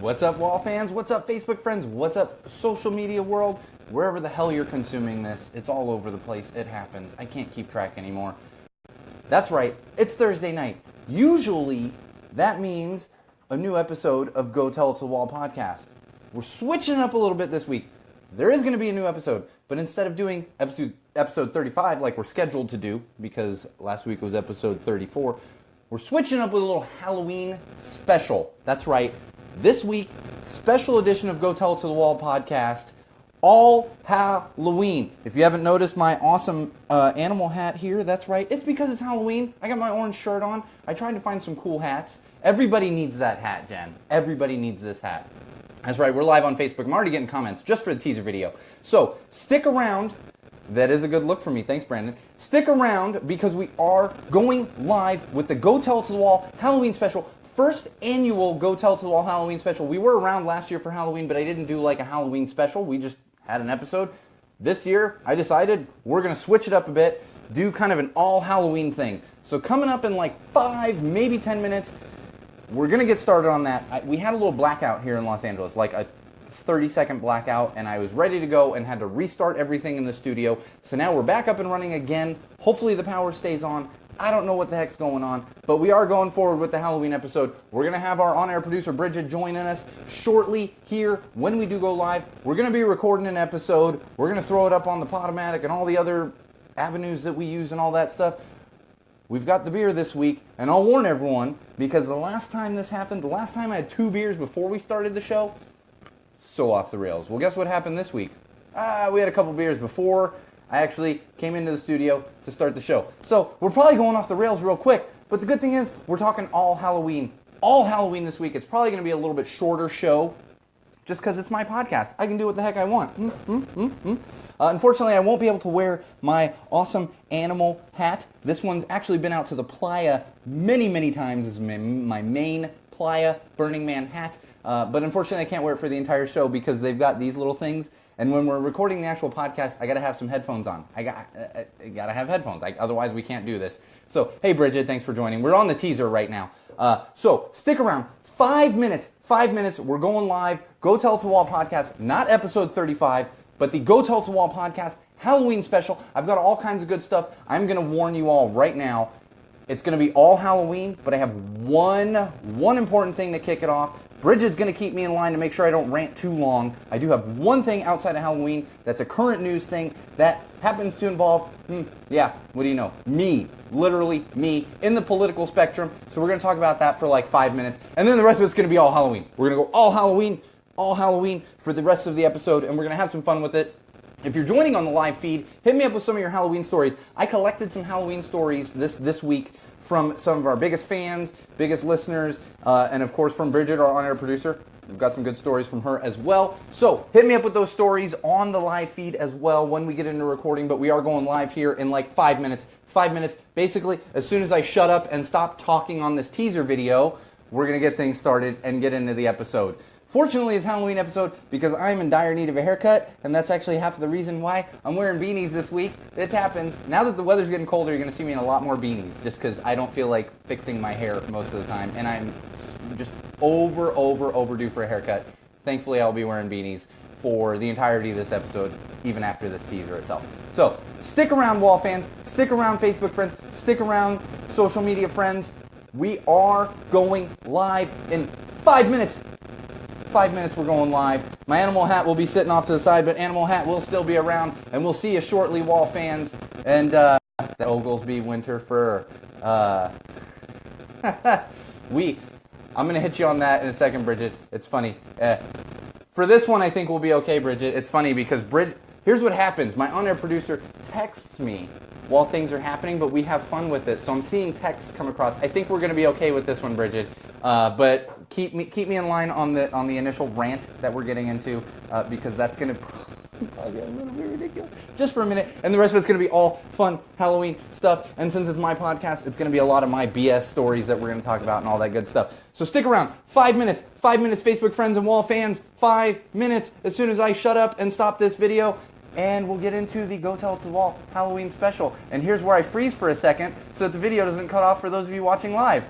What's up, Wall fans? What's up, Facebook friends? What's up, social media world? Wherever the hell you're consuming this, it's all over the place. It happens. I can't keep track anymore. That's right. It's Thursday night. Usually, that means a new episode of Go Tell It to the Wall podcast. We're switching up a little bit this week. There is going to be a new episode, but instead of doing episode 35 like we're scheduled to do, because last week was episode 34, we're switching up with a little Halloween special. That's right. This week, special edition of Go Tell It to the Wall podcast, all Halloween. If you haven't noticed my awesome animal hat here, that's right. It's because it's Halloween. I got my orange shirt on. I tried to find some cool hats. Everybody needs that hat, Jen. Everybody needs this hat. That's right. We're live on Facebook. I'm already getting comments just for the teaser video. So stick around. That is a good look for me. Thanks, Brandon. Stick around because we are going live with the Go Tell It to the Wall Halloween special. First annual Go Tell It to the Wall Halloween special. We were around last year for Halloween, but I didn't do like a Halloween special. We just had an episode. This year, I decided we're going to switch it up a bit, do kind of an all Halloween thing. So coming up in like 5, maybe 10 minutes, we're going to get started on that. We had a little blackout here in Los Angeles, like a 30-second blackout, and I was ready to go and had to restart everything in the studio. So now we're back up and running again. Hopefully the power stays on. I don't know what the heck's going on, but we are going forward with the Halloween episode. We're going to have our on-air producer, Bridget, joining us shortly here when we do go live. We're going to be recording an episode. We're going to throw it up on the Podomatic and all the other avenues that we use and all that stuff. We've got the beer this week, and I'll warn everyone, because the last time this happened, the last time I had 2 beers before we started the show, so off the rails. Well, guess what happened this week? We had a couple beers before I actually came into the studio to start the show. So we're probably going off the rails real quick, but the good thing is we're talking all Halloween. All Halloween this week. It's probably going to be a little bit shorter show just because it's my podcast. I can do what the heck I want. Unfortunately, I won't be able to wear my awesome animal hat. This one's actually been out to the playa many, many times as my main playa Burning Man hat. But unfortunately, I can't wear it for the entire show because they've got these little things. And when we're recording the actual podcast, I got to have some headphones on. I got to have headphones. Otherwise, we can't do this. So, hey, Bridget, thanks for joining. We're on the teaser right now. So stick around. 5 minutes. 5 minutes. We're going live. Go Tell It to the Wall podcast. Not episode 35, but the Go Tell It to the Wall podcast Halloween special. I've got all kinds of good stuff. I'm going to warn you all right now. It's going to be all Halloween, but I have one important thing to kick it off. Bridget's going to keep me in line to make sure I don't rant too long. I do have one thing outside of Halloween that's a current news thing that happens to involve, what do you know? Me, literally me, in the political spectrum. So we're going to talk about that for like 5 minutes. And then the rest of it's going to be all Halloween. We're going to go all Halloween for the rest of the episode, and we're going to have some fun with it. If you're joining on the live feed, hit me up with some of your Halloween stories. I collected some Halloween stories this week from some of our biggest fans, biggest listeners, and of course from Bridget, our on-air producer. We've got some good stories from her as well. So hit me up with those stories on the live feed as well when we get into recording, but we are going live here in like 5 minutes. 5 minutes, basically, as soon as I shut up and stop talking on this teaser video, we're going to get things started and get into the episode. Fortunately, it's Halloween episode because I'm in dire need of a haircut, and that's actually half of the reason why I'm wearing beanies this week. It happens. Now that the weather's getting colder, you're going to see me in a lot more beanies just because I don't feel like fixing my hair most of the time, and I'm just overdue for a haircut. Thankfully, I'll be wearing beanies for the entirety of this episode, even after this teaser itself. So, stick around, Wall fans. Stick around, Facebook friends. Stick around, social media friends. We are going live in 5 minutes. 5 minutes we're going live. My animal hat will be sitting off to the side, but animal hat will still be around, and we'll see you shortly, Wall fans. And the Oglesby winter fur. I'm going to hit you on that in a second, Bridget. It's funny. For this one, I think we'll be okay, Bridget. It's funny because here's what happens. My on-air producer texts me while things are happening, but we have fun with it. So I'm seeing texts come across. I think we're going to be okay with this one, Bridget. But keep me in line on the initial rant that we're getting into because that's going to probably get a little bit ridiculous just for a minute. And the rest of it's going to be all fun Halloween stuff. And since it's my podcast, it's going to be a lot of my BS stories that we're going to talk about and all that good stuff. So stick around. 5 minutes. 5 minutes, Facebook friends and Wall fans. 5 minutes as soon as I shut up and stop this video. And we'll get into the Go Tell It to the Wall Halloween special. And here's where I freeze for a second so that the video doesn't cut off for those of you watching live.